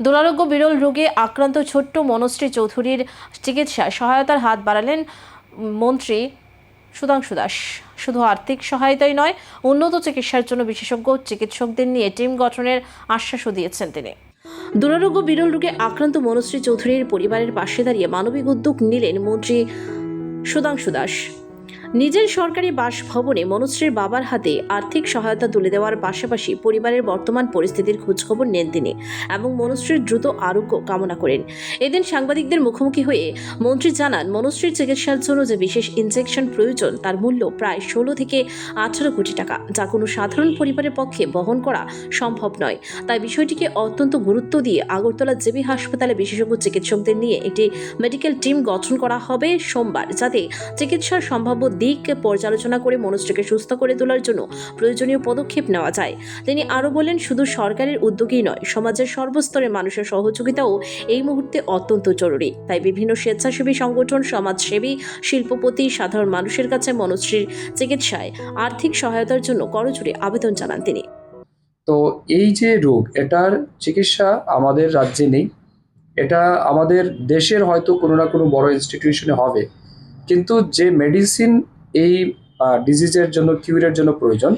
দুরারোগ্য বিরল রোগে আক্রান্ত ছোট্ট মনশ্রী চৌধুরীর চিকিৎসায় সহায়তার হাত বাড়ালেন মন্ত্রী সুধাংশু দাস। শুধু আর্থিক সহায়তাই নয়, উন্নত চিকিৎসার জন্য বিশেষজ্ঞ চিকিৎসকদের নিয়ে টিম গঠনের আশ্বাসও দিয়েছেন তিনি। দুরারোগ্য বিরল রোগে আক্রান্ত মনশ্রী চৌধুরীর পরিবারের পাশে দাঁড়িয়ে মানবিক উদ্যোগ নিলেন মন্ত্রী সুধাংশু দাস। নিজের সরকারি বাসভবনে মনশ্রীর বাবার হাতে আর্থিক সহায়তা তুলে দেওয়ার পাশাপাশি পরিবারের বর্তমান পরিস্থিতির খোঁজখবর নেন তিনি এবং মনশ্রীর দ্রুত আরোগ্য কামনা করেন। এদিন সাংবাদিকদের মুখোমুখি হয়ে মন্ত্রী জানান, মনশ্রীর চিকিৎসার জন্য যে বিশেষ ইনজেকশন প্রয়োজন তার মূল্য প্রায় 16 থেকে 18 কোটি টাকা, যা কোনো সাধারণ পরিবারের পক্ষে বহন করা সম্ভব নয়। তাই বিষয়টিকে অত্যন্ত গুরুত্ব দিয়ে আগরতলা জেবি হাসপাতালে বিশেষজ্ঞ চিকিৎসকদের নিয়ে একটি মেডিকেল টিম গঠন করা হবে সোমবার, যাতে চিকিৎসার সম্ভাব্য দিক পর্যালোচনা করে মনশ্রীকে সুস্থ করে তোলার জন্য প্রয়োজনীয় পদক্ষেপ নেওয়া যায়। তিনি আরও বলেন, শুধু সরকারের উদ্যোগই নয়, সমাজের সর্বস্তরের মানুষের সহযোগিতাও এই মুহূর্তে অত্যন্ত জরুরি। তাই বিভিন্ন স্বেচ্ছাসেবী সংগঠন, সমাজসেবী, শিল্পপতি, সাধারণ মানুষের কাছে মনশ্রীর চিকিৎসায় আর্থিক সহায়তার জন্য করজোড়ে আবেদন জানান তিনি। তো এই যে রোগ, এটার চিকিৎসা আমাদের রাজ্যে নেই। এটা আমাদের দেশের হয়তো কোনো না কোনো বড় ইনস্টিটিউশনে হবে, কিন্তু যে মেডিসিন এই ডিজিজের জন্য, কিউরের জন্য প্রয়োজন,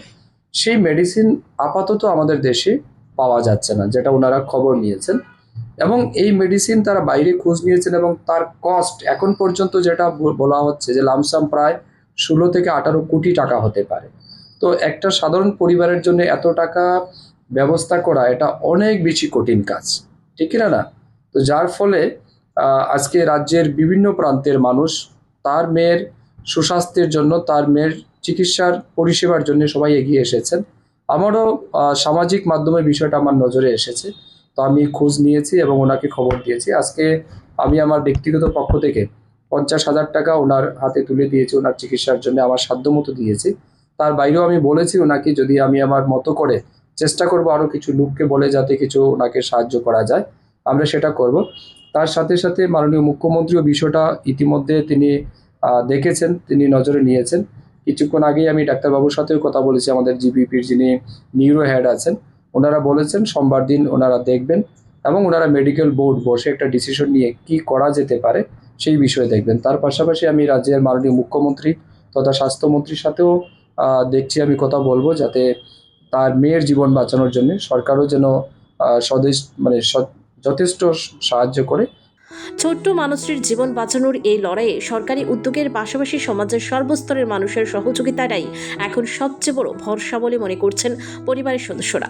সেই মেডিসিন আপাতত আমাদের দেশে পাওয়া যাচ্ছে না, যেটা ওনারা খবর নিয়েছেন। এবং এই মেডিসিন তারা বাইরে খোঁজ নিয়েছেন এবং তার কস্ট এখন পর্যন্ত যেটা বলা হচ্ছে যে লামসাম প্রায় 16 থেকে 18 কোটি টাকা হতে পারে। তো একটা সাধারণ পরিবারের জন্য এত টাকা ব্যবস্থা করা, এটা অনেক বেশি কঠিন কাজ, ঠিক কিনা না? তো যার ফলে আজকে রাজ্যের বিভিন্ন প্রান্তের মানুষ তার মেয়ের সুস্বাস্থ্যের জন্য, তার মেয়ের চিকিৎসার পরিষেবার জন্য সবাই এগিয়ে এসেছেন। আমারও সামাজিক মাধ্যমে বিষয়টা আমার নজরে এসেছে, তো আমি খোঁজ নিয়েছি এবং ওনাকে খবর দিয়েছি। আজকে আমি আমার ব্যক্তিগত পক্ষ থেকে 50,000 টাকা ওনার হাতে তুলে দিয়েছি, ওনার চিকিৎসার জন্য আমার সাধ্যমতো দিয়েছি। তার বাইরেও আমি বলেছি ওনাকে, যদি আমি আমার মতো করে চেষ্টা করব আরও কিছু লোককে বলে যাতে কিছু ওনাকে সাহায্য করা যায়, আমরা সেটা করব। তার সাথে সাথে মাননীয় মুখ্যমন্ত্রীও বিষয়টা ইতিমধ্যে তিনি দেখেছেন, তিনি নজরে নিয়েছেন। কিছুক্ষণ আগেই আমি ডাক্তারবাবুর সাথেও কথা বলেছি, আমাদের জিবিপির যিনি নিউরো হেড আছেন, ওনারা বলেছেন সোমবার দিন ওনারা দেখবেন এবং ওনারা মেডিকেল বোর্ড বসে একটা ডিসিশন নিয়ে কি করা যেতে পারে সেই বিষয়ে দেখবেন। তার পাশাপাশি আমি রাজ্যের মাননীয় মুখ্যমন্ত্রী তথা স্বাস্থ্যমন্ত্রীর সাথেও দেখছি, আমি কথা বলবো যাতে তার মেয়ের জীবন বাঁচানোর জন্য সরকারও যেন যথেষ্ট সাহায্য করে। ছোট্ট মানুষটির জীবন বাঁচানোর এই লড়াইয়ে সরকারি উদ্যোগের পাশাপাশি সমাজের সর্বস্তরের মানুষের সহযোগিতাটাই এখন সবচেয়ে বড় ভরসা বলে মনে করছেন পরিবারের সদস্যরা।